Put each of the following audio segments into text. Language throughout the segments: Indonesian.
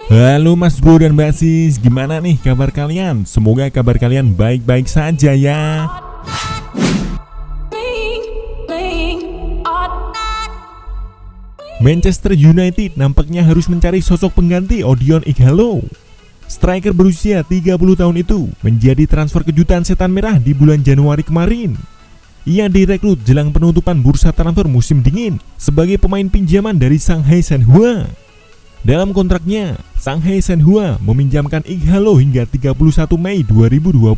Halo Mas Bro dan Mbak Sis, gimana nih kabar kalian? Semoga kabar kalian baik-baik saja ya. Manchester United nampaknya harus mencari sosok pengganti Odion Ighalo. Striker berusia 30 tahun itu menjadi transfer kejutan setan merah di bulan Januari kemarin. Ia direkrut jelang penutupan bursa transfer musim dingin sebagai pemain pinjaman dari Shanghai Shenhua. Dalam kontraknya, Shanghai Shenhua meminjamkan Ighalo hingga 31 Mei 2020.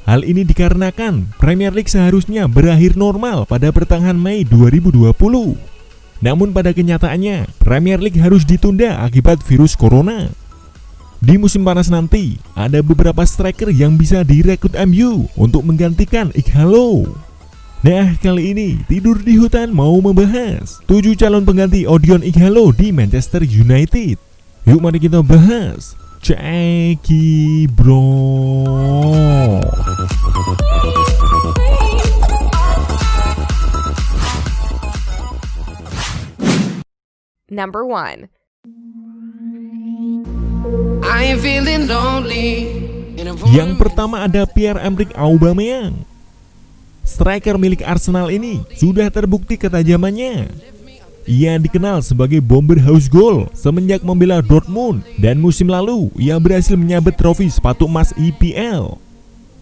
Hal ini dikarenakan Premier League seharusnya berakhir normal pada pertengahan Mei 2020. Namun pada kenyataannya, Premier League harus ditunda akibat virus corona. Di musim panas nanti, ada beberapa striker yang bisa direkrut MU untuk menggantikan Ighalo. Nah, kali ini Tidur di Hutan mau membahas 7 calon pengganti Odion Ighalo di Manchester United. Yuk mari kita bahas. Ceki bro. Number 1. Yang pertama ada Pierre-Emerick Aubameyang. Striker milik Arsenal ini sudah terbukti ketajamannya. Ia dikenal sebagai bomber house goal semenjak membela Dortmund, dan musim lalu ia berhasil menyabet trofi sepatu emas EPL.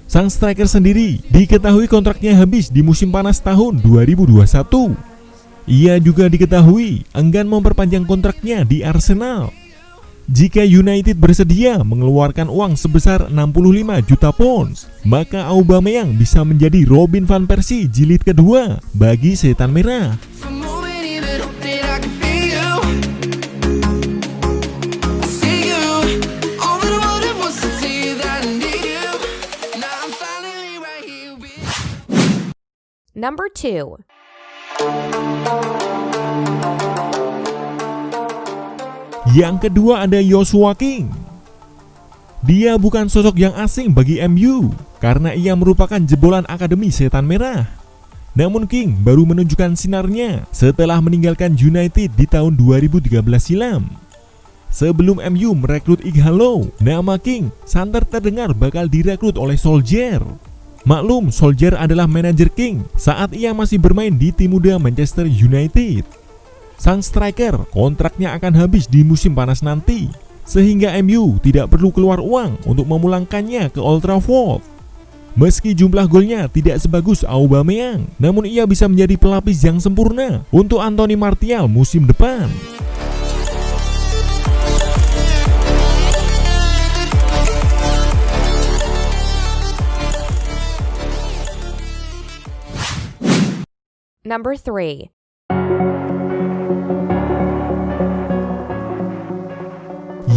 Sang striker sendiri diketahui kontraknya habis di musim panas tahun 2021. Ia juga diketahui enggan memperpanjang kontraknya di Arsenal. Jika United bersedia mengeluarkan uang sebesar 65 juta pounds, maka Aubameyang bisa menjadi Robin van Persie jilid kedua bagi setan merah. Number 2. Yang kedua ada Joshua King. Dia bukan sosok yang asing bagi MU karena ia merupakan jebolan Akademi Setan Merah. Namun King baru menunjukkan sinarnya setelah meninggalkan United di tahun 2013 silam. Sebelum MU merekrut Ighalo, nama King santer terdengar bakal direkrut oleh Solskjaer. Maklum, Solskjaer adalah manajer King saat ia masih bermain di tim muda Manchester United. Sang striker kontraknya akan habis di musim panas nanti, sehingga MU tidak perlu keluar uang untuk memulangkannya ke Old Trafford. Meski jumlah golnya tidak sebagus Aubameyang, namun ia bisa menjadi pelapis yang sempurna untuk Anthony Martial musim depan. Number 3.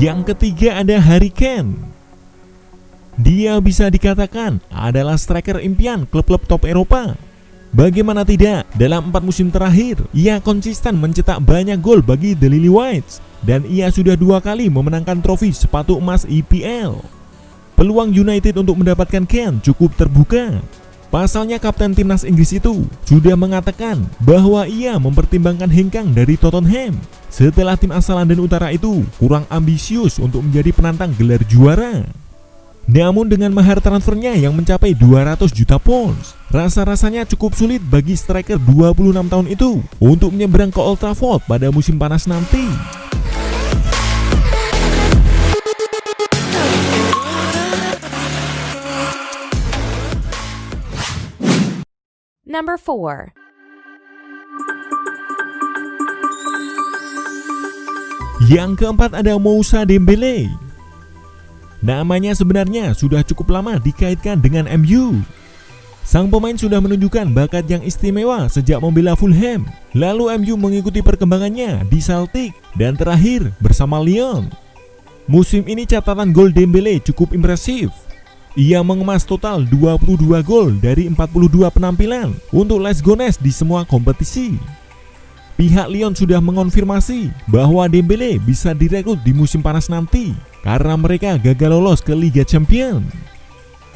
Yang ketiga ada Harry Kane. Dia bisa dikatakan adalah striker impian klub-klub top Eropa. Bagaimana tidak, dalam 4 musim terakhir, ia konsisten mencetak banyak gol bagi The Lily Whites, dan ia sudah 2 kali memenangkan trofi sepatu emas EPL. Peluang United untuk mendapatkan Kane cukup terbuka. Pasalnya kapten timnas Inggris itu sudah mengatakan bahwa ia mempertimbangkan hengkang dari Tottenham setelah tim asal London Utara itu kurang ambisius untuk menjadi penantang gelar juara. Namun dengan mahar transfernya yang mencapai 200 juta pounds, rasa-rasanya cukup sulit bagi striker 26 tahun itu untuk menyeberang ke Old Trafford pada musim panas nanti. Number 4. Yang keempat ada Moussa Dembele. Namanya sebenarnya sudah cukup lama dikaitkan dengan MU. Sang pemain sudah menunjukkan bakat yang istimewa sejak membela Fulham, lalu MU mengikuti perkembangannya di Celtic, dan terakhir bersama Lyon. Musim ini catatan gol Dembele cukup impresif. Ia mengemas total 22 gol dari 42 penampilan untuk Les Gones di semua kompetisi. Pihak Lyon sudah mengonfirmasi bahwa Dembele bisa direkrut di musim panas nanti karena mereka gagal lolos ke Liga Champions.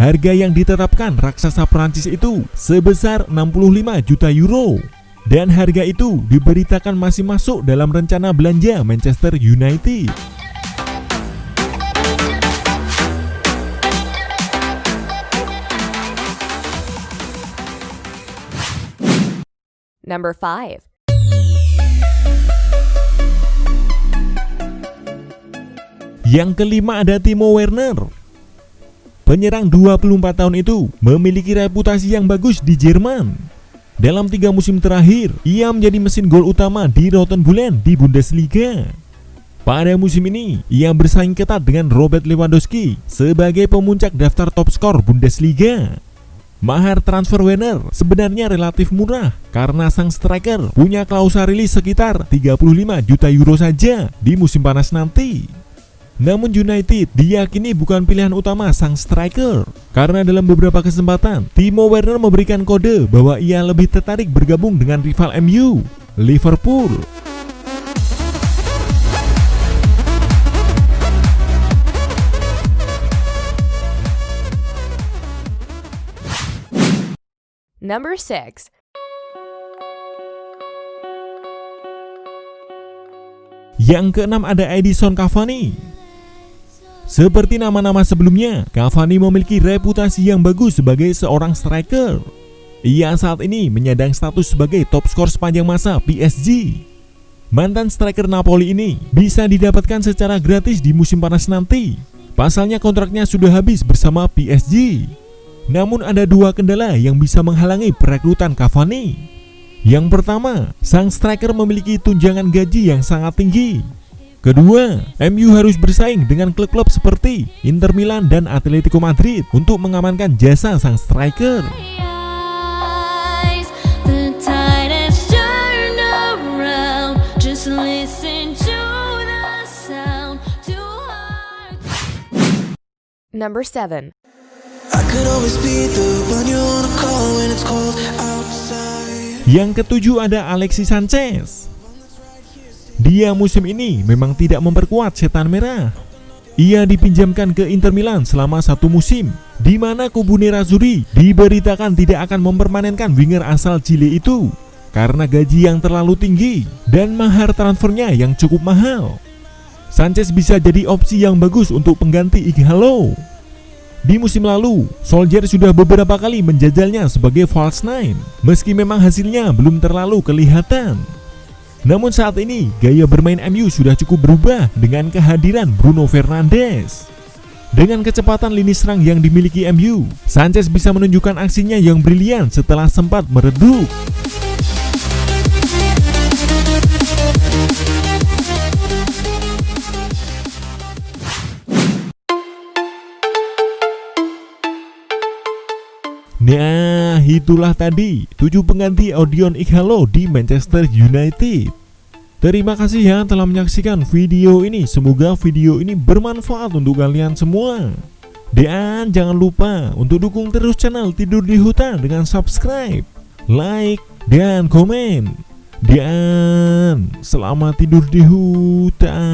Harga yang ditetapkan raksasa Prancis itu sebesar 65 juta euro. Dan harga itu diberitakan masih masuk dalam rencana belanja Manchester United. Number 5. Yang kelima ada Timo Werner. Penyerang 24 tahun itu memiliki reputasi yang bagus di Jerman. Dalam 3 musim terakhir, ia menjadi mesin gol utama di Roten Bulan di Bundesliga. Pada musim ini, ia bersaing ketat dengan Robert Lewandowski sebagai pemuncak daftar top skor Bundesliga. Mahar transfer Werner sebenarnya relatif murah karena sang striker punya klausa rilis sekitar 35 juta euro saja di musim panas nanti. Namun United diyakini bukan pilihan utama sang striker karena dalam beberapa kesempatan Timo Werner memberikan kode bahwa ia lebih tertarik bergabung dengan rival MU, Liverpool. Number 6. Yang keenam ada Edinson Cavani. Seperti nama-nama sebelumnya, Cavani memiliki reputasi yang bagus sebagai seorang striker. Ia saat ini menyandang status sebagai top skor sepanjang masa PSG. Mantan striker Napoli ini bisa didapatkan secara gratis di musim panas nanti. Pasalnya kontraknya sudah habis bersama PSG. Namun ada 2 kendala yang bisa menghalangi perekrutan Cavani. Yang pertama, sang striker memiliki tunjangan gaji yang sangat tinggi. Kedua, MU harus bersaing dengan klub-klub seperti Inter Milan dan Atletico Madrid untuk mengamankan jasa sang striker. Number 7. Yang ketujuh ada Alexis Sanchez. Dia musim ini memang tidak memperkuat setan merah. Ia dipinjamkan ke Inter Milan selama 1 musim, di mana kubu Nerazzurri diberitakan tidak akan mempermanenkan winger asal Chile itu karena gaji yang terlalu tinggi dan mahar transfernya yang cukup mahal. Sanchez bisa jadi opsi yang bagus untuk pengganti Ighalo. Di musim lalu, Solskjaer sudah beberapa kali menjajalnya sebagai false nine, meski memang hasilnya belum terlalu kelihatan. Namun saat ini, gaya bermain MU sudah cukup berubah dengan kehadiran Bruno Fernandes. Dengan kecepatan lini serang yang dimiliki MU, Sanchez bisa menunjukkan aksinya yang brilian setelah sempat meredup. Nah, itulah tadi 7 pengganti Odion Ighalo di Manchester United. Terima kasih ya telah menyaksikan video ini. Semoga video ini bermanfaat untuk kalian semua. Dan jangan lupa untuk dukung terus channel Tidur di Hutan dengan subscribe, like, dan komen. Dan selamat tidur di hutan.